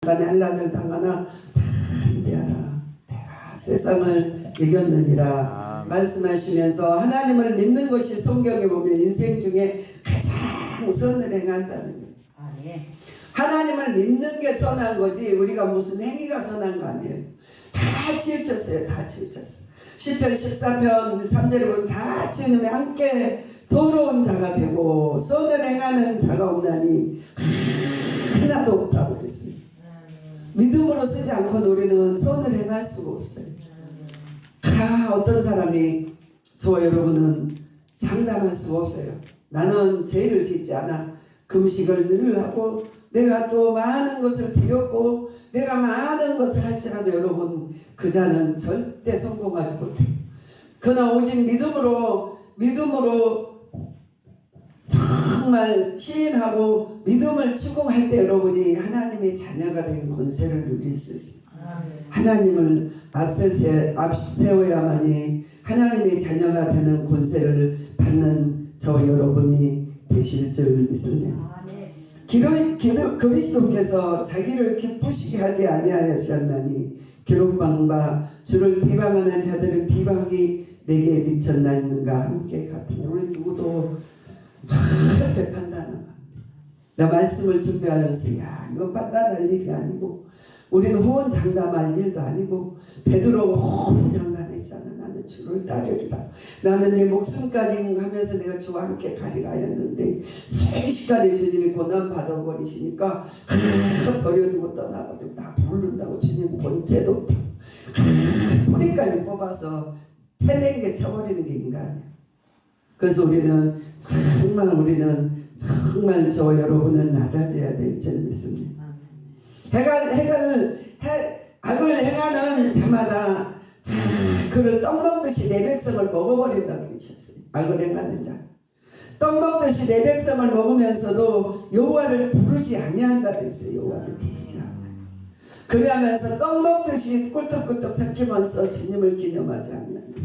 난란을 당하나 다 함대하라. 내가 세상을 이겼느니라. 말씀하시면서 하나님을 믿는 것이 성경에 보면 인생 중에 가장 선을 행한다는 거예요. 하나님을 믿는 게 선한 거지 우리가 무슨 행위가 선한 거 아니에요. 다 치우쳤어요. 다 치우쳤어. 시편 14편 3절에 보면 다 주님이 함께 더러운 자가 되고 선을 행하는 자가 없나니 하나도 없다고 그랬어요. 믿음으로 쓰지 않고 우리는 선을 행할 수가 없어요. 어떤 사람이 저와 여러분은 장담할 수가 없어요. 나는 죄를 짓지 않아. 금식을 늘 하고 내가 또 많은 것을 드렸고 내가 많은 것을 할지라도 여러분 그 자는 절대 성공하지 못해요. 그러나 오직 믿음으로 정말 시인하고 믿음을 추구할 때 여러분이 하나님의 자녀가 된 권세를 누릴 수 있어요. 하나님을 앞세워야만이 하나님의 자녀가 되는 권세를 받는 저와 여러분이 되실 줄 믿습니다. 그리스도께서 자기를 기쁘시게 하지 아니하셨나니 기록방과 주를 비방하는 자들은 비방이 내게 미쳤나는가 함께 같으니 우리 누구도 절대 판단하면 나 말씀을 준비하면서 야 이거 판단할 일이 아니고 우리는 호언장담할 일도 아니고 베드로 호언장담했잖아. 나는 주를 따르리라. 나는 내 목숨까지 하면서 내가 주와 함께 가리라 했는데 순식간에 주님이 고난 받아버리시니까 버려두고 떠나버리고 다 모른다고 주님 본체도 없다고 뿌리까지 뽑아서 태랭게 쳐버리는 게 인간이야. 그래서 우리는 정말 저와 여러분은 낮아져야 될 줄 믿습니다. 악을 행하는 자마다 그를 떡 먹듯이 내 백성을 먹어버린다고 그러셨어요. 악을 행하는 자 떡 먹듯이 내 백성을 먹으면서도 여호와를 부르지 아니한다 그랬어요. 여호와를 부르지 않아요. 그래하면서 떡 먹듯이 꿀떡꿀떡 삭히면서 주님을 기념하지 않는다.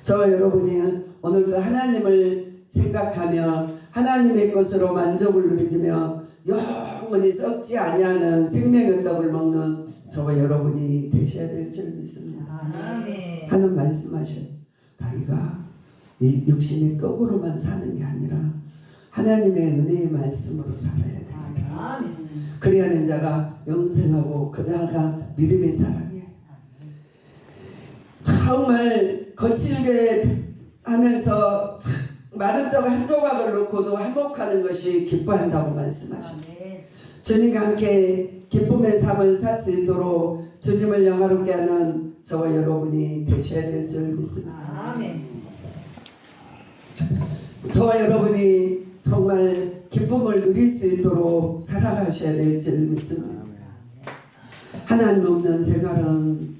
저와 여러분이 오늘도 하나님을 생각하며 하나님의 것으로 만족을 누리며 영원히 썩지 아니하는 생명의 떡을 먹는 저와 여러분이 되셔야 될 줄 믿습니다. 하는 말씀하셔요. 너희가 이 육신의 떡으로만 사는 게 아니라 하나님의 은혜의 말씀으로 살아야 되리라. 그래야 하는 자가 영생하고 그다가 믿음의 사람이에요. 정말 거칠게 하면서 마른 떡 한 조각을 놓고도 한몫하는 것이 기뻐한다고 말씀하셨어요. 주님과 함께 기쁨의 삶을 살 수 있도록 주님을 영화롭게 하는 저와 여러분이 되셔야 될 줄 믿습니다. 저와 여러분이 정말 기쁨을 누릴 수 있도록 살아가셔야 될 줄 믿습니다. 하나님 없는 생활은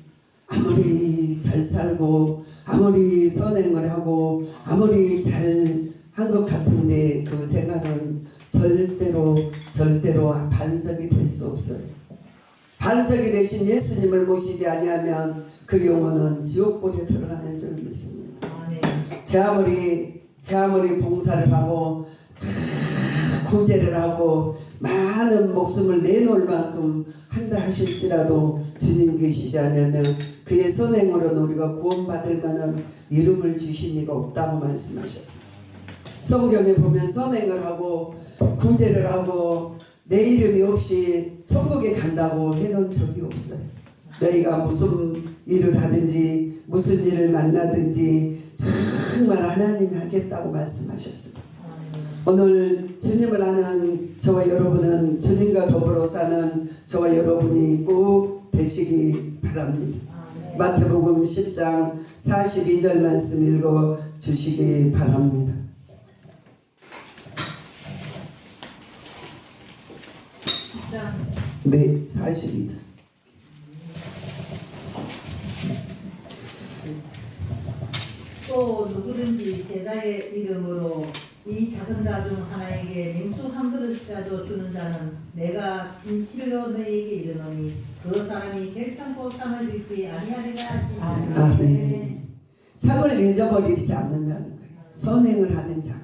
아무리 잘 살고 아무리 선행을 하고 아무리 잘 한 것 같은데 그 생활은 절대로 반석이 될 수 없어요. 반석이 되신 예수님을 모시지 아니하면 그 영혼은 지옥불에 들어가는 줄 믿습니다. 제 아무리 봉사를 하고 구제를 하고 많은 목숨을 내놓을 만큼 한다 하실지라도 주님 계시지 않으면 그의 선행으로는 우리가 구원받을 만한 이름을 주신 이가 없다고 말씀하셨어요. 성경에 보면 선행을 하고 구제를 하고 내 이름이 없이 천국에 간다고 해놓은 적이 없어요. 너희가 무슨 일을 하든지 무슨 일을 만나든지 정말 하나님이 하겠다고 말씀하셨어요. 오늘 주님을 아는 저와 여러분은 주님과 더불어 사는 저와 여러분이 꼭 되시기 바랍니다. 마태복음 10장 42절 말씀 읽어 주시기 바랍니다. 네, 42절. 또 누구든지 제자의 이름으로 이 작은 자 중 하나에게 맹수 한 그릇이라도 주는 자는 내가 진실로 너희에게 이르노니 그 사람이 결탄코 상을 잃지 아니하리라. 아멘. 상을 잊어버리지 않는다는 거예요. 선행을 하는 자가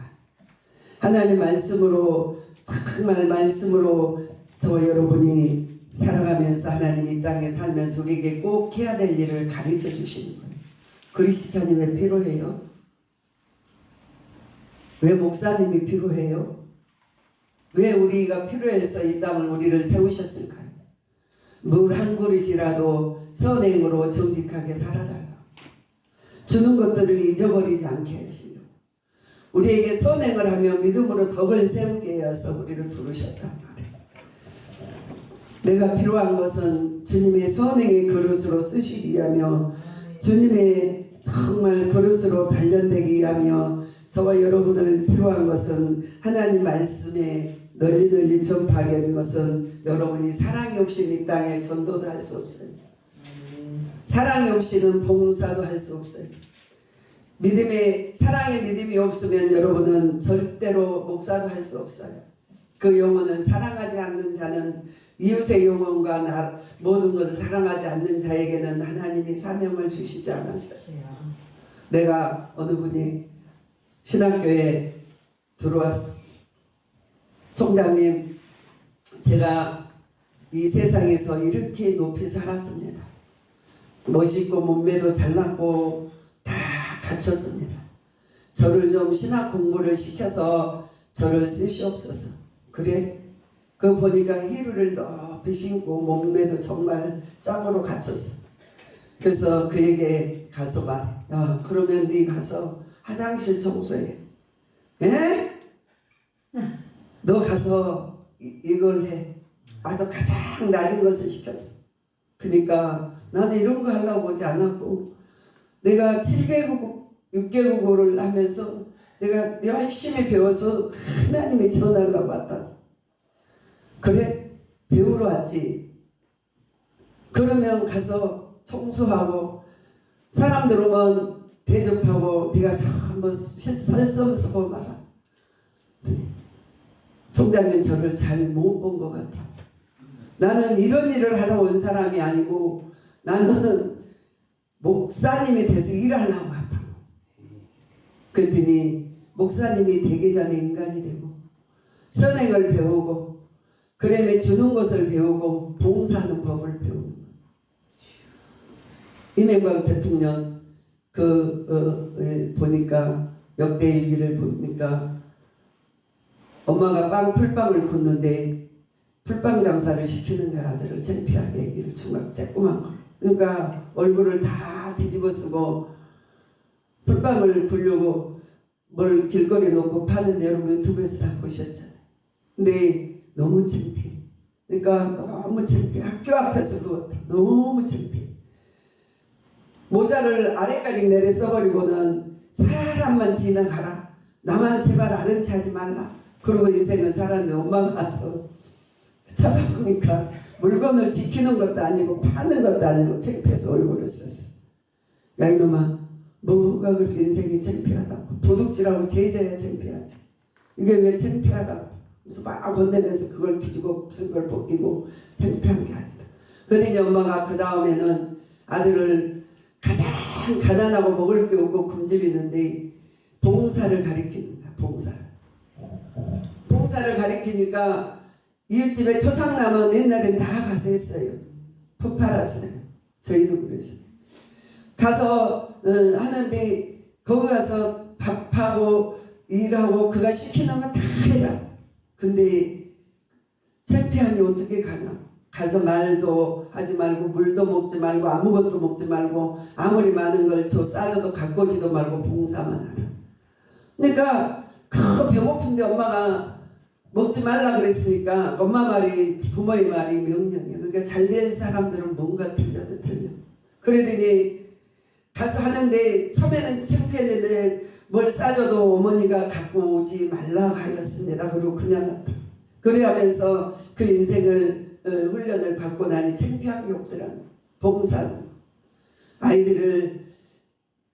하나님 말씀으로 정말 말씀으로 저와 여러분이 살아가면서 하나님 이 땅에 살면서 우리에게 꼭 해야 될 일을 가르쳐 주시는 거예요. 그리스찬이 왜 필요해요? 왜 목사님이 필요해요? 왜 우리가 필요해서 이 땅을 우리를 세우셨을까요? 물 한 그릇이라도 선행으로 정직하게 살아달라. 주는 것들을 잊어버리지 않게 하시려. 우리에게 선행을 하며 믿음으로 덕을 세우게 하여서 우리를 부르셨단 말이에요. 내가 필요한 것은 주님의 선행의 그릇으로 쓰시기 위하며 주님의 정말 그릇으로 단련되기 위하며 저와 여러분을 필요한 것은 하나님 말씀에 널리 전파하게 하는 것은 여러분이 사랑이 없이는 이 땅에 전도도 할 수 없어요. 사랑이 없이는 봉사도 할 수 없어요. 사랑의 믿음이 없으면 여러분은 절대로 목사도 할 수 없어요. 그 영혼은 사랑하지 않는 자는 이웃의 영혼과 모든 것을 사랑하지 않는 자에게는 하나님이 사명을 주시지 않았어요. 내가 어느 분이 신학교에 들어왔어. 총장님, 제가 이 세상에서 이렇게 높이 살았습니다. 멋있고 몸매도 잘났고 다 갖췄습니다. 저를 좀 신학 공부를 시켜서 저를 쓰시옵소서. 그래? 그거 보니까 히루를 높이 신고 몸매도 정말 짱으로 갖췄어. 그래서 그에게 가서 말해. 야, 그러면 네 가서 화장실 청소해. 에? 너 가서 이걸 해. 아주 가장 낮은 것을 시켰어. 그러니까 나는 이런 거 하려고 오지 않았고 내가 7개국 6개국어를 하면서 내가 열심히 배워서 하나님의 전하려고 왔다. 그래? 배우러 왔지. 그러면 가서 청소하고 사람들 오면 대접하고 네가 전부 설성수고 말아. 네. 총장님 저를 잘 못 본 것 같아. 나는 이런 일을 하러 온 사람이 아니고 나는 목사님이 돼서 일하려고 왔다. 그랬더니 목사님이 되기 전에 인간이 되고 선행을 배우고 그러면 주는 것을 배우고 봉사하는 법을 배우는 거예요. 이명박 대통령 보니까 역대일기를 보니까 엄마가 풀빵을 굽는데 풀빵 장사를 시키는 거야. 아들을 창피하게 얘기를 중간 쬐끄만 거. 그러니까 얼굴을 다 뒤집어 쓰고 풀빵을 굴려고 뭘 길거리에 놓고 파는데 여러분 유튜브에서 다 보셨잖아요. 근데 너무 창피해. 그러니까 너무 창피해. 학교 앞에서 그것도 너무 창피해. 모자를 아래까지 내려 써버리고는 사람만 지나가라. 나만 제발 아는 체 하지 말라. 그러고 인생을 살았는데 엄마가 와서 쳐다보니까 물건을 지키는 것도 아니고 파는 것도 아니고 창피해서 얼굴을 썼어. 야 이놈아 뭐가 그렇게 인생이 창피하다고. 도둑질하고 제자야 창피하지. 이게 왜 창피하다고. 그래서 막 건네면서 그걸 뒤지고 무슨 걸 벗기고 창피한 게 아니다. 그러더니 엄마가 그 다음에는 아들을 가장 가난하고 먹을 게 없고 굶주리는데 봉사를 가리키는 거야. 봉사를 가리키니까 이웃집에 초상남은 옛날엔 다 가서 했어요. 품 팔았어요. 저희도 그랬어요. 가서 하는데 거기 가서 밥하고 일하고 그가 시키는 거 다 해라. 근데 창피하니 어떻게 가나. 가서 말도 하지 말고 물도 먹지 말고 아무것도 먹지 말고 아무리 많은 걸 싸줘도 갖고 오지도 말고 봉사만 하라. 그러니까 배고픈데 엄마가 먹지 말라 그랬으니까 엄마 말이 부모의 말이 명령이야. 그러니까 잘된 사람들은 뭔가 틀려도 틀려. 그러더니 가서 하는데 처음에는 창피했는데 뭘 싸줘도 어머니가 갖고 오지 말라 하였습니다. 그리고 그냥 갔다. 그래 하면서 그 인생을 훈련을 받고 나니 창피한 게 없더라. 봉사는 아이들을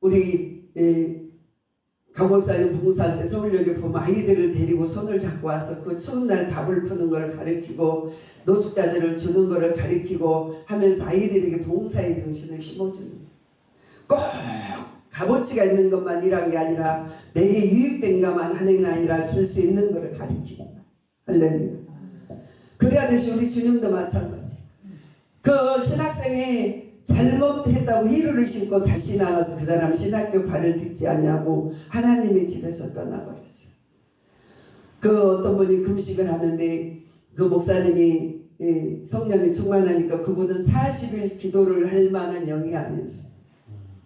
우리 강목사님 봉사할 때 서울역에 보면 아이들을 데리고 손을 잡고 와서 그 추운 날 밥을 푸는 걸 가르치고 노숙자들을 주는 거를 가르치고 하면서 아이들에게 봉사의 정신을 심어주는 꼭 값어치가 있는 것만 일한 게 아니라 내게 유익된 것만 하는 게 아니라 줄 수 있는 거를 가르치는 거야. 할렐루야. 그래야 되시 우리 주님도 마찬가지. 그 신학생이 잘못했다고 희루를 신고 다시 나가서 그 사람 신학교 발을 딛지 않냐고 하나님의 집에서 떠나버렸어요. 그 어떤 분이 금식을 하는데 그 목사님이 성령이 충만하니까 그분은 40일 기도를 할 만한 영이 아니었어요.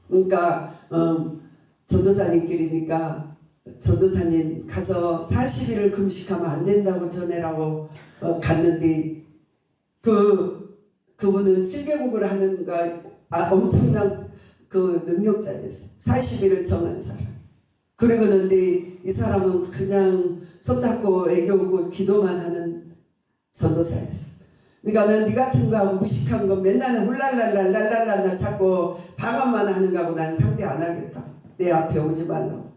그러니까 전도사님끼리니까 전도사님 가서 40일을 금식하면 안 된다고 전해라고 갔는데 그분은 7개국을 하는가 엄청난 그 능력자였어요. 40일을 정한 사람. 그러는데 이 사람은 그냥 손 닦고 애교고 기도만 하는 전도사였어. 그러니까 난 네 같은 거하고 무식한 거 맨날 훌랄랄랄랄랄라 자꾸 방언만 하는 거하고 난 상대 안 하겠다. 내 앞에 오지 말라고.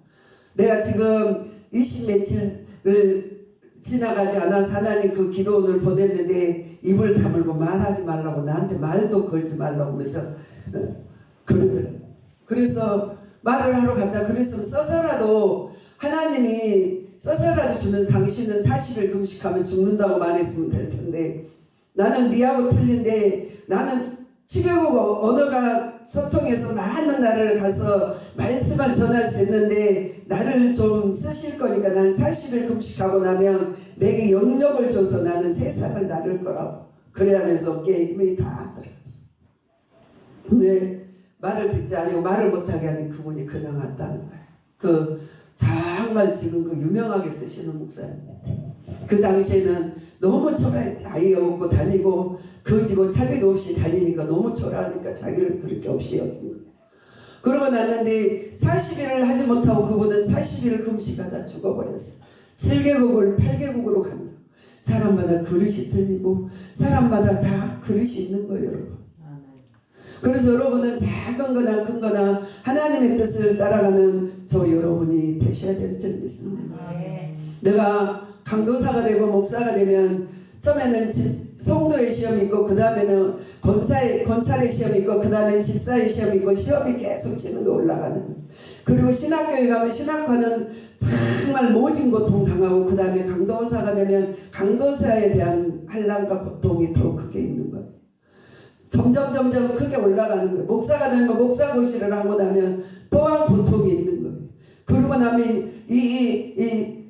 내가 지금 20며칠을 지나가지 않아서 하나님 그 기도원을 보냈는데 입을 다물고 말하지 말라고 나한테 말도 걸지 말라고 하면서 그러더라고요. 그래서 말을 하러 간다 그랬으면 써서라도 하나님이 써서라도 주면 당신은 40일 금식하면 죽는다고 말했으면 될 텐데 나는 니하고 틀린데 나는 7개국 언어가 소통해서 많은 나라를 가서 말씀을 전할 수 있는데 나를 좀 쓰실 거니까 난 40일 금식하고 나면 내게 영역을 줘서 나는 세상을 나를 거라고 그래야면서 어깨에 힘이 다 들어갔어. 근데 말을 듣지 않고 말을 못하게 하니 그분이 그냥 왔다는 거야. 정말 지금 그 유명하게 쓰시는 목사님인데 그 당시에는 너무 초라해. 아이 없고 다니고 거지고 차비도 없이 다니니까 너무 초라하니까 자기를 그렇게 없이 여긴 거예요. 그러고 났는데 40일을 하지 못하고 그분은 40일을 금식하다 죽어버렸어. 7개국을 8개국으로 간다. 사람마다 그릇이 틀리고 사람마다 다 그릇이 있는 거예요, 여러분. 그래서 여러분은 작은 거나 큰 거나 하나님의 뜻을 따라가는 저 여러분이 되셔야 될 줄 믿습니다. 내가 강도사가 되고 목사가 되면 처음에는 성도의 시험이 있고 그 다음에는 권찰의 시험이 있고 그 다음엔 집사의 시험이 있고 시험이 계속 지는 거 올라가는 거예요. 그리고 신학교에 가면 신학과는 정말 모진 고통 당하고 그 다음에 강도사가 되면 강도사에 대한 한란과 고통이 더 크게 있는 거예요. 점점 크게 올라가는 거예요. 목사가 되면 목사고시를 하고 나면 또한 고통이 있는 거예요. 그러고 나면 이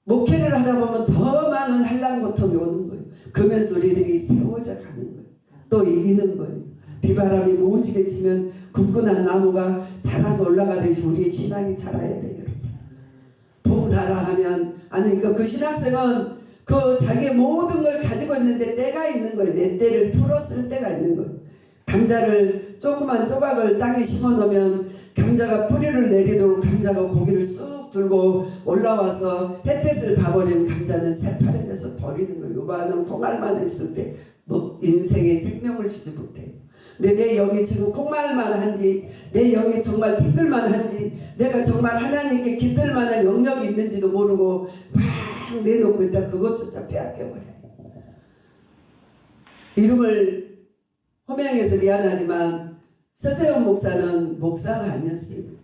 목회를 하다 보면 더 많은 한란 고통이 오는 거예요. 그러면서 우리들이 세워져 가는 거예요. 또 이기는 거예요. 비바람이 모지게 치면 굳건한 나무가 자라서 올라가듯이 우리의 신앙이 자라야 돼요. 여러분. 봉사라 하면 그러니까 그 신학생은 그 자기의 모든 걸 가지고 있는데 때가 있는 거예요. 내 때를 풀었을 때가 있는 거예요. 감자를 조그만 조각을 땅에 심어 놓으면 감자가 뿌리를 내리도록 감자가 고기를 쑥 들고 올라와서 햇볕을 봐버리는 감자는 새파래져서 버리는 거예요. 요만한 콩알만 했을 때 뭐 인생에 생명을 주지 못해요. 근데 내 영이 지금 콩말만 한지 내 영이 정말 티끌만 한지 내가 정말 하나님께 기댈 만한 영역이 있는지도 모르고 막 내놓고 있다 그것조차 빼앗겨버려요. 이름을 호명해서 미안하지만 서세훈 목사는 목사가 아니었어요.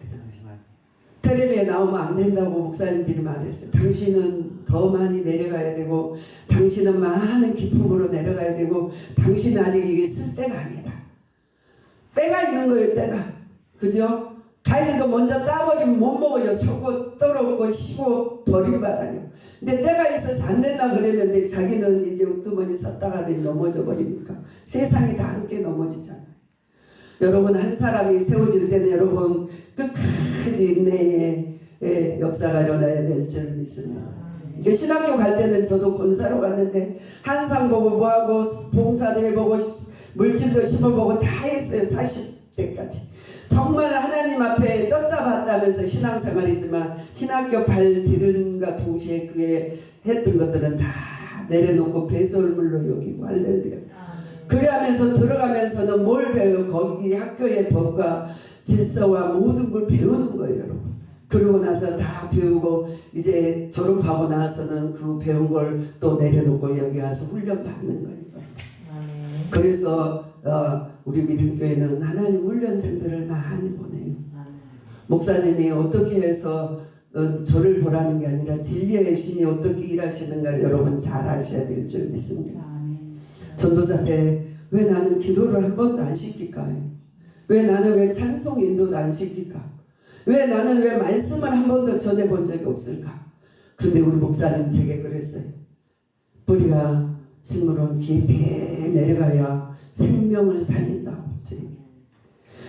텔레비에 나오면 안 된다고 목사님들이 말했어요. 당신은 더 많이 내려가야 되고 당신은 많은 기쁨으로 내려가야 되고 당신은 아직 이게 쓸 때가 아니다. 때가 있는 거예요. 때가. 그죠? 과일도 먼저 따버리면 못 먹어요. 서고 떨어오고 쉬고 버림받아요. 근데 때가 있어서 안 된다 그랬는데 자기는 이제 우두머니 섰다가 넘어져 버리니까 세상이 다 함께 넘어지잖아요. 여러분 한 사람이 세워질 때는 여러분 끝까지 인내의 역사가 일어나야 될 줄 믿습니다. 신학교 갈 때는 저도 권사로 갔는데 한상 보고 뭐하고 봉사도 해보고 물질도 심어보고 다 했어요. 40대까지. 정말 하나님 앞에 떴다 봤다면서 신앙생활이지만 신학교 발 디딘과 동시에 그에 했던 것들은 다 내려놓고 배설물로 여기고 할렐루야. 그래하면서 들어가면서는 뭘 배워요? 거기 학교의 법과 질서와 모든 걸 배우는 거예요, 여러분. 그러고 나서 다 배우고 이제 졸업하고 나서는 그 배운 걸 또 내려놓고 여기 와서 훈련 받는 거예요. 그래서 우리 믿음교회는 하나님 훈련생들을 많이 보내요. 목사님이 어떻게 해서 저를 보라는 게 아니라 진리의 신이 어떻게 일하시는가 여러분 잘 아셔야 될 줄 믿습니다. 전도사 때 왜 나는 기도를 한 번도 안 시킬까요? 왜 나는 왜 찬송 인도도 안 시킬까? 왜 나는 왜 말씀을 한 번도 전해본 적이 없을까? 근데 우리 목사님 제게 그랬어요. 뿌리가 식물은 깊이 내려가야 생명을 살린다고.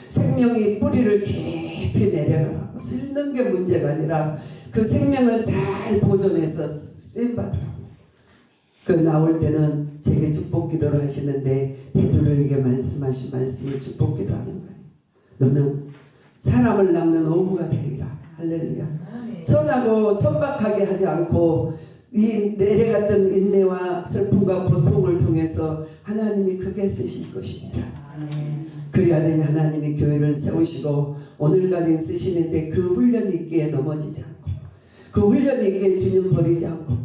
생명이 뿌리를 깊이 내려가라고. 쓸는 게 문제가 아니라 그 생명을 잘 보존해서 쓰임받으라고. 그 나올 때는 제게 축복 기도를 하시는데 베드로에게 말씀하신 말씀을 축복 기도하는 거예요. 너는 사람을 낚는 어부가 되리라. 할렐루야. 천하고 천박하게 하지 않고 이 내려갔던 인내와 슬픔과 고통을 통해서 하나님이 크게 쓰실 것이니라. 그래야 되니 하나님이 교회를 세우시고 오늘까지 쓰시는데 그 훈련 있기에 넘어지지 않고 그 훈련 있기에 주님 버리지 않고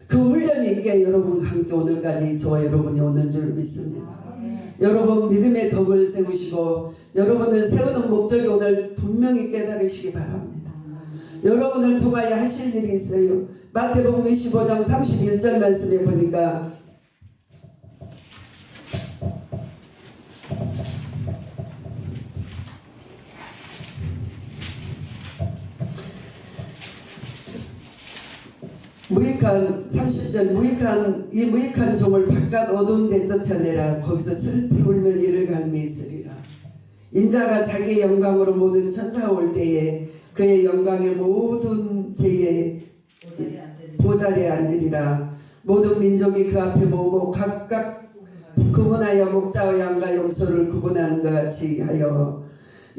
그 훈련 있기에 여러분 함께 오늘까지 저와 여러분이 오는 줄 믿습니다. 여러분 믿음의 덕을 세우시고 여러분을 세우는 목적이 오늘 분명히 깨달으시기 바랍니다. 여러분을 통하여 하실 일이 있어요. 마태복음 25장 31절 말씀에 보니까 무익한 30절 이 무익한 종을 바깥 어두운 데 쫓아내라. 거기서 슬피 울며 이를 갈미 있으리라. 인자가 자기의 영광으로 모든 천사가 올 때에 그의 영광의 모든 죄의 보좌리에 앉으리라. 모든 민족이 그 앞에 모으고 각각 구분하여 목자와 양과 염소를 구분하는 것 같이 하여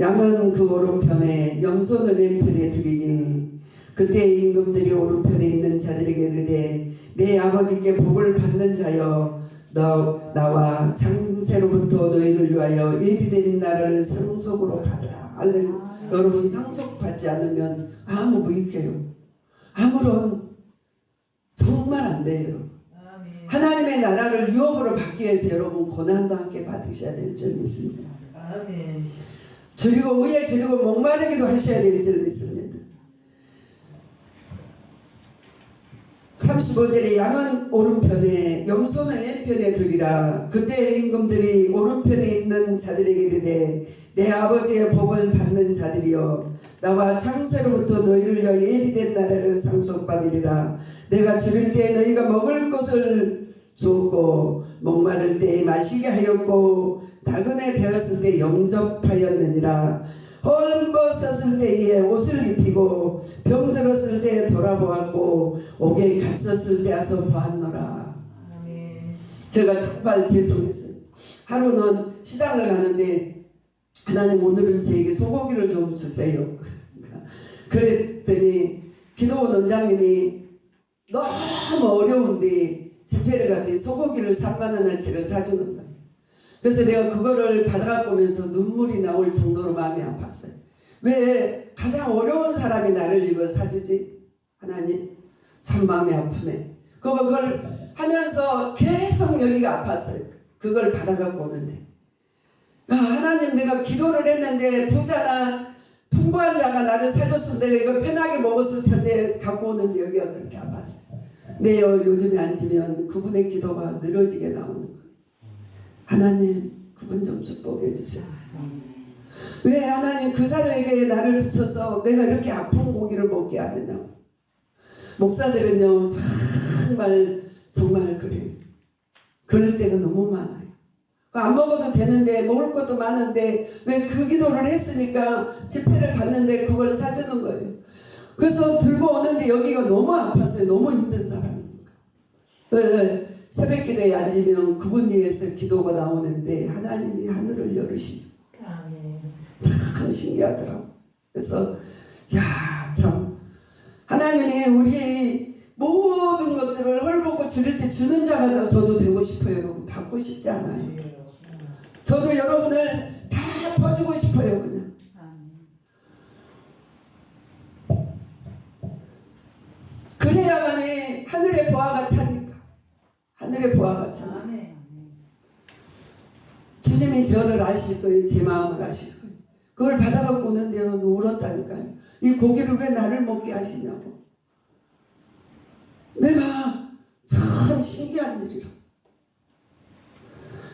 양은 그 오른편에 염소는 왼편에 두리니 그때 임금들이 오른편에 있는 자들에게 이르되 내 아버지께 복을 받는 자여 너 나와 창세로부터 너희를 위하여 예비된 나라를 상속으로 받으라. 할렐루야. 여러분 상속받지 않으면 아무 무익해요. 아무런 정말 안 돼요. 하나님의 나라를 유업으로 받기 위해서 여러분 고난도 함께 받으셔야 될 줄 믿습니다. 줄이고 의에 줄이고 목마르기도 하셔야 될 줄 믿습니다. 35절에 양은 오른편에 염소는 왼편에 두리라. 그때 임금들이 오른편에 있는 자들에게 이르되 내 아버지의 복을 받는 자들이여 나와 창세로부터 너희를 위하여 예비된 나라를 상속받으리라. 내가 줄일 때 너희가 먹을 것을 주었고 목마를 때 마시게 하였고 나그네 되었을 때 영접하였느니라. 헐벗었을 때에 옷을 입히고 병들었을 때에 돌아보았고 옥에 갇혔을 때 와서 보았노라. 제가 정말 죄송했어요. 하루는 시장을 가는데 하나님 오늘은 저에게 소고기를 좀 주세요. 그랬더니 기도원 원장님이 너무 어려운데 집회를 갔더니 소고기를 3만원어치를 사주는 거예요. 그래서 내가 그거를 받아갖고 오면서 눈물이 나올 정도로 마음이 아팠어요. 왜 가장 어려운 사람이 나를 이걸 사주지? 하나님 참 마음이 아프네. 그걸 하면서 계속 여기가 아팠어요. 그걸 받아갖고 오는데 하나님 내가 기도를 했는데 부자나 풍부한 자가 나를 사줬으면 내가 이걸 편하게 먹었을 텐데 갖고 오는데 여기가 그렇게 아팠어요. 내 요즘에 앉으면 그분의 기도가 늘어지게 나오는 거예요. 하나님 그분 좀 축복해 주세요. 왜 하나님 그 사람에게 나를 붙여서 내가 이렇게 아픈 고기를 먹게 하느냐고. 목사들은요 정말 그래요. 그럴 때가 너무 많아요. 안 먹어도 되는데 먹을 것도 많은데 왜 그 기도를 했으니까 집회를 갔는데 그걸 사주는 거예요. 그래서 들고 오는데 여기가 너무 아팠어요. 너무 힘든 사람이니까. 새벽 기도에 앉으면 그분 위해서 기도가 나오는데 하나님이 하늘을 열으시고 참 신기하더라고. 그래서 참 하나님이 우리의 모든 것들을 헐벗고 줄일 때 주는 자가 저도 되고 싶어요. 여러분 받고 싶지 않아요. 저도 여러분을 다 퍼주고 싶어요. 그냥 그래야만이 하늘의 보화가 차니까. 하늘의 보화가 차. 주님이 저를 아실 거예요. 제 마음을 아실 거예요. 그걸 받아갖고 오는데요 울었다니까요. 이 고기를 왜 나를 먹게 하시냐고. 내가 참 신기한 일이라.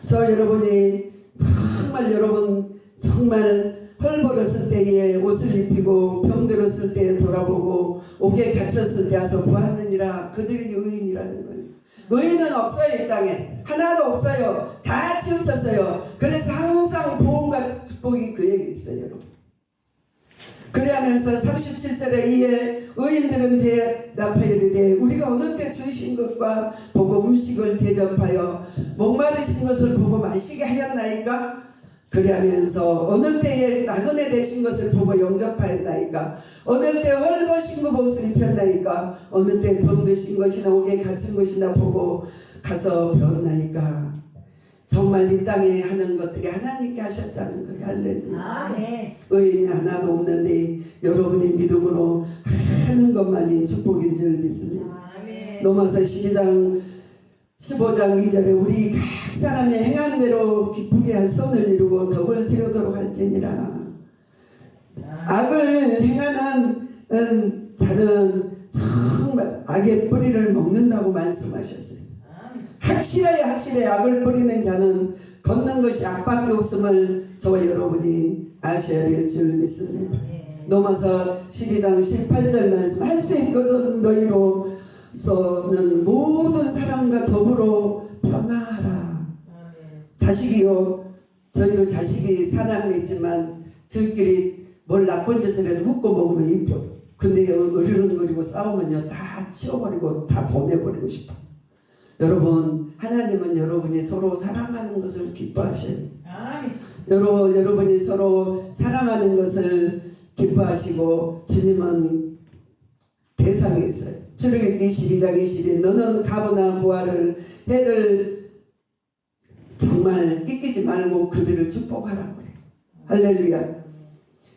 저 여러분이 정말 여러분 정말 헐벗었을 때에 옷을 입히고 병들었을 때에 돌아보고 옥에 갇혔을 때 와서 보았느니라. 그들이 의인이라는 거예요. 의인은 없어요. 이 땅에 하나도 없어요. 다 치우쳤어요. 그래서 항상 보험과 축복이 그에게 있어요. 여러분. 그래하면서 37절에 이에 의인들은 대답하여 이르되 우리가 어느 때 주신 것과 보고 음식을 대접하여 목마르신 것을 보고 마시게 하였나이까. 그래하면서 어느 때에 나그네 되신 것을 보고 영접하였나이까. 어느 때 헐벗은 것 옷을 입혔나이까. 어느 때 병드신 것이나 옥에 갇힌 것이나 보고 가서 배웠나이까. 정말 이 땅에 하는 것들이 하나님께 하셨다는 거예요. 할렐루야. 의인이 하나도 없는데 여러분이 믿음으로 하는 것만이 축복인 줄 믿습니다. 로마서 12장 15장 2절에 우리 각 사람이 행한 대로 기쁘게 한 선을 이루고 덕을 세우도록 할지니라. 악을 행하는 자는 정말 악의 뿌리를 먹는다고 말씀하셨어요. 확실해 악을 뿌리는 자는 걷는 것이 악밖에 없음을 저와 여러분이 아셔야 될 줄 믿습니다. 로마서 12장 18절 말씀 할 수 있거든 너희로서는 모든 사람과 더불어 평화하라. 자식이요 저희도 자식이 사랑이 있지만 저희끼리 뭘 나쁜 짓을 해도 묻고 먹으면 이뻐. 근데 어리렁거리고 싸우면요 다 치워버리고 다 보내버리고 싶어. 여러분 하나님은 여러분이 서로 사랑하는 것을 기뻐하셔요. 여러분이 서로 사랑하는 것을 기뻐하시고 주님은 대상이 있어요. 출애굽기 12장 20일 너는 가부나 부하를 해를 정말 끼끼지 말고 그들을 축복하라고 그래요. 할렐루야.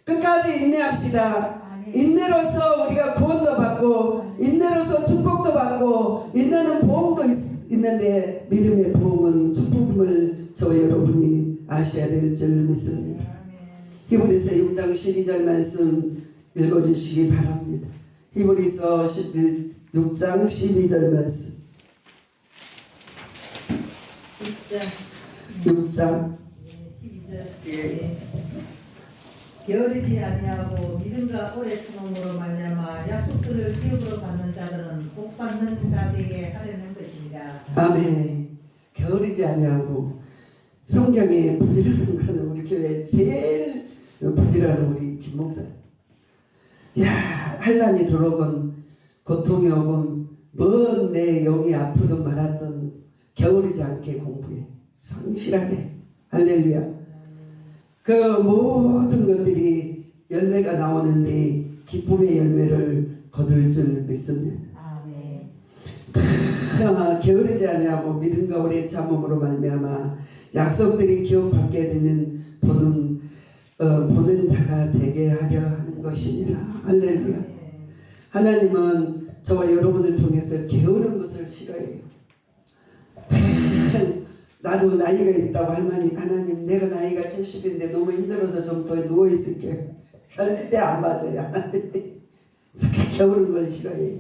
끝까지 인내합시다. 인내로서 우리가 구원도 받고 인내로서 축복도 받고 인내는 보험도 있는데 믿음의 보험은 축복임을 저와 여러분이 아셔야 될 줄 믿습니다. 히브리서 6장 12절 말씀 읽어주시기 바랍니다. 히브리서 6장 12절 말씀 6장 12절 게으르지 아니하고 믿음과 오래 참음으로 말미암아 약속들을 기업으로 받는 자들은 복 받는 자들에게 하려는 것입니다. 아멘. 게으르지 아니하고 성경에 부지런한 거는 우리 교회 제일 부지런한 우리 김 목사. 야 환난이 들어오건 고통이 오건 먼 내 영이 아프든 말았든 게으르지 않게 공부해. 성실하게. 할렐루야. 그 모든 것들이 열매가 나오는데 기쁨의 열매를 거둘 줄 믿습니다. 참 게으르지 아니하고 믿음과 오래 참음으로 말미암아 약속들이 기업받게 되는 보는 자가 되게 하려 하는 것이니라. 할렐루야. 하나님은 저와 여러분을 통해서 게으른 것을 싫어해요. 나도 나이가 있다고 하나님 내가 나이가 70인데 너무 힘들어서 좀 더 누워있을게. 절대 안 맞아요. 게으른 걸 싫어해요.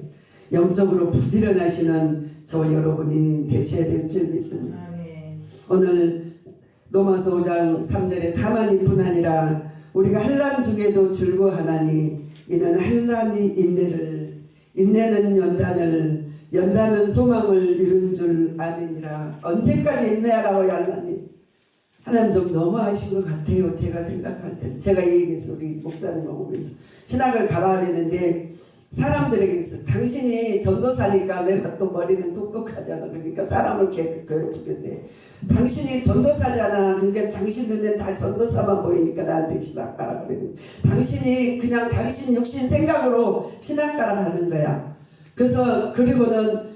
영적으로 부지런하시는 저와 여러분이 되셔야 될 줄 믿습니다. 오늘 로마서 5장 3절에 다만 이뿐 아니라 우리가 환난 중에도 즐거워하나니 이는 환난이 인내는 연단은 소망을 이룬 줄 아니니라. 언제까지 인내하라고 하나님. 하나님 좀 너무하신 것 같아요. 제가 생각할 때. 제가 얘기해서 우리 목사님 오면서 신학을 가라 그랬는데 사람들에게 있어. 당신이 전도사니까 내가 또 머리는 똑똑하잖아. 그러니까 사람을 괴롭히는데 당신이 전도사잖아. 그러니까 당신 눈에 다 전도사만 보이니까 나한테 신학가라 그랬는데 당신이 그냥 당신 육신 생각으로 신학가라 하는 거야. 그래서 그리고는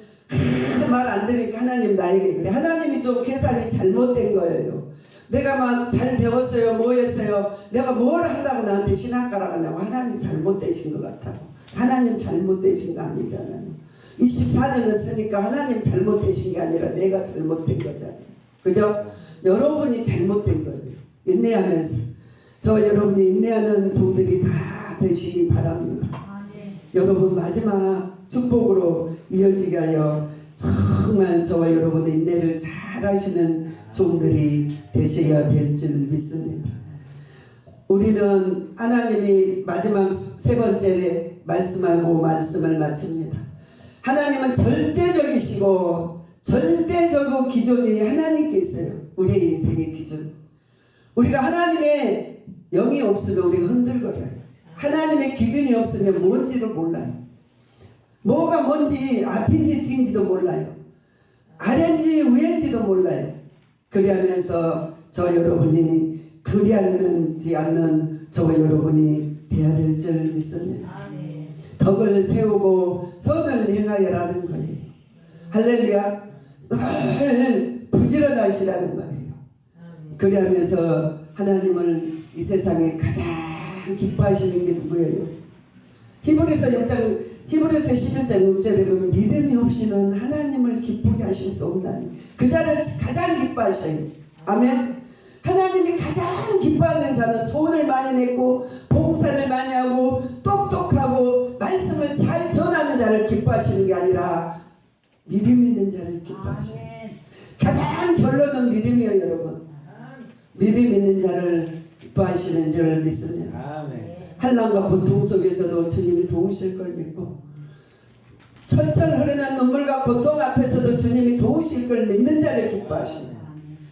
말 안 들으니까 하나님 나에게 그래. 하나님이 좀 계산이 잘못된 거예요. 내가 막 잘 배웠어요. 뭐 했어요. 내가 뭘 한다고 나한테 신학가라 하냐고. 하나님 잘못되신 것 같아. 하나님 잘못되신 거 아니잖아요. 24년을 쓰니까 하나님 잘못되신 게 아니라 내가 잘못된 거잖아요. 그죠? 여러분이 잘못된 거예요. 인내하면서. 저 여러분이 인내하는 종들이 다 되시기 바랍니다. 여러분 마지막 축복으로 이어지게 하여 정말 저와 여러분의 인내를 잘 하시는 종들이 되셔야 될 줄 믿습니다. 우리는 하나님이 마지막 세 번째 말씀하고 말씀을 마칩니다. 하나님은 절대적이시고 절대적으로 기준이 하나님께 있어요. 우리의 인생의 기준. 우리가 하나님의 영이 없으면 우리가 흔들거려요. 하나님의 기준이 없으면 뭔지도 몰라요. 뭐가 뭔지 앞인지 뒤인지도 몰라요. 아래인지 위인지도 몰라요. 그러면서 저 여러분이 그리하는지 않는 저와 여러분이 되어야 될 줄 믿습니다. 덕을 세우고 선을 행하여라는 거예요. 할렐루야. 늘 부지런하시라는 거예요. 그러면서 하나님을 이 세상에 가장 기뻐하시는 게 누구예요? 히브리서 11장 6절에 보면 믿음이 없이는 하나님을 기쁘게 하실 수 없나니 그 자를 가장 기뻐하셔요. 아멘. 하나님이 가장 기뻐하는 자는 돈을 많이 냈고 봉사를 많이 하고 똑똑하고 말씀을 잘 전하는 자를 기뻐하시는 게 아니라 믿음 있는 자를 기뻐하셔요. 가장 결론은 믿음이에요, 여러분. 믿음 있는 자를 기뻐하시는 줄 믿습니다. 환난과 고통 속에서도 주님이 도우실 걸 믿고 철철 흐르는 눈물과 고통 앞에서도 주님이 도우실 걸 믿는 자를 기뻐하십니다.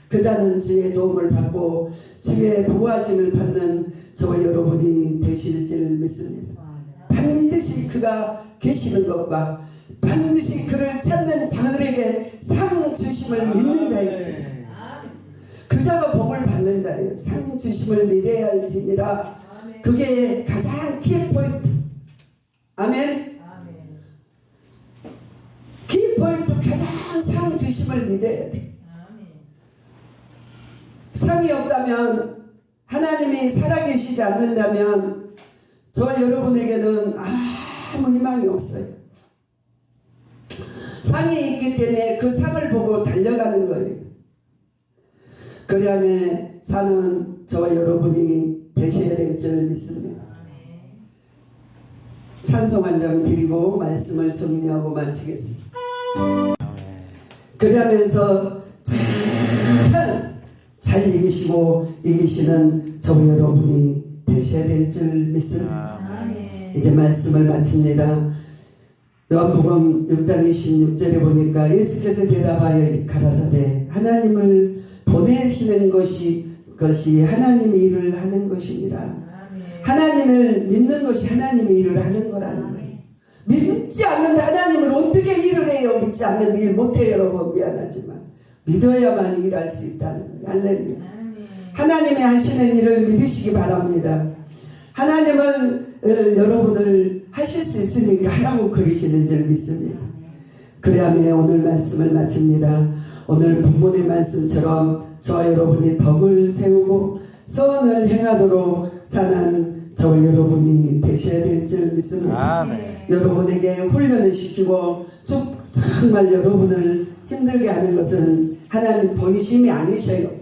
그 자는 주의 도움을 받고 주의 보호하심을 받는 저와 여러분이 되실 줄 믿습니다. 반드시 그가 계시는 것과 반드시 그를 찾는 자들에게 상 주심을 믿는 자일지 그 자가 복을 받는 자예요. 상 주심을 믿어야 할지니라. 그게 가장 키포인트. 아멘. 키포인트 가장 상 주심을 믿어야 돼. 상이 없다면 하나님이 살아계시지 않는다면 저와 여러분에게는 아무 희망이 없어요. 상이 있기 때문에 그 상을 보고 달려가는 거예요. 그리하면 사는 저와 여러분이 되셔야 될 줄 믿습니다. 찬송 한 장 드리고 말씀을 정리하고 마치겠습니다. 그러면서 잘 이기시는 저와 여러분이 되셔야 될 줄 믿습니다. 이제 말씀을 마칩니다. 요한복음 6장 26절에 보니까 예수께서 대답하여 가라사대 하나님을 보내시는 것이 하나님의 일을 하는 것이니라. 하나님을 믿는 것이 하나님의 일을 하는 거라는 거예요. 믿지 않는데 하나님을 어떻게 일을 해요? 믿지 않는데 일 못해요. 여러분 미안하지만 믿어야만 일할 수 있다는 거예요. 할렐루야. 하나님이 하시는 일을 믿으시기 바랍니다. 하나님은 여러분을 하실 수 있으니까 하라고 그러시는 줄 믿습니다. 그래야만 오늘 말씀을 마칩니다. 오늘 본문의 말씀처럼 저와 여러분이 덕을 세우고 선을 행하도록 사는 저와 여러분이 되셔야 될 줄 믿습니다. 여러분에게 훈련을 시키고 정말 여러분을 힘들게 하는 것은 하나님 본심이 아니셔요.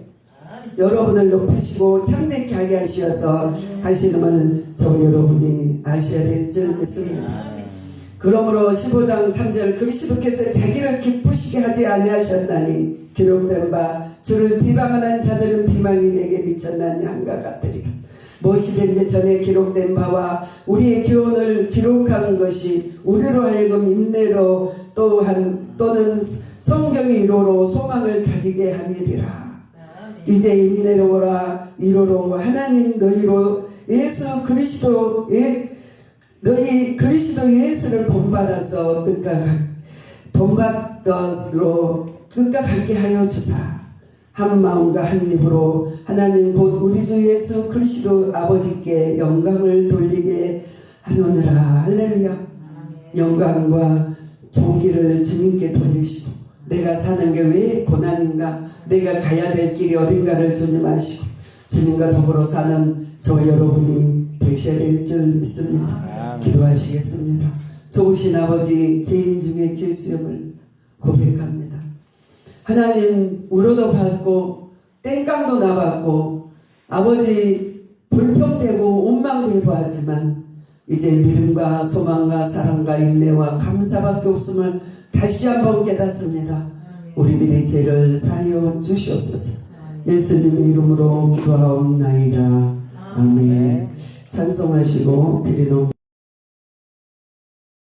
여러분을 높이시고 참되게 하게 하시어서 하시는 저와 여러분이 아셔야 될 줄 믿습니다. 그러므로 15장 3절 그리스도께서 자기를 기쁘시게 하지 아니하셨나니 기록된 바 주를 비방하는 자들은 비방이 내게 미쳤나니 한가 같으리라. 무엇이든지 전에 기록된 바와 우리의 교훈을 기록한 것이 우리로 하여금 인내로 또는 성경의 이로로 소망을 가지게 함이리라. 이제 인내로 오라 이로로 하나님 너희로 너희 그리스도 예수를 본받아서 본받더로 끝과 같게 하여 주사. 한 마음과 한 입으로 하나님 곧 우리 주 예수 그리스도 아버지께 영광을 돌리게 하려느라. 할렐루야. 영광과 존귀를 주님께 돌리시고 내가 사는 게 왜 고난인가, 내가 가야 될 길이 어딘가를 주님 아시고 주님과 더불어 사는 저와 여러분이 되셔야 될 줄 믿습니다. 기도하시겠습니다. 좋으신 아버지, 죄인 중에 길수염을 고백합니다. 하나님, 울어도 받고 땡깡도 나받고 아버지 불평되고 원망되고 하지만 이제 믿음과 소망과 사랑과 인내와 감사밖에 없음을 다시 한번 깨닫습니다. 우리들의 죄를 사하여 주시옵소서. 예수님의 이름으로 기도하옵나이다. 아멘. 찬송하시고 드리는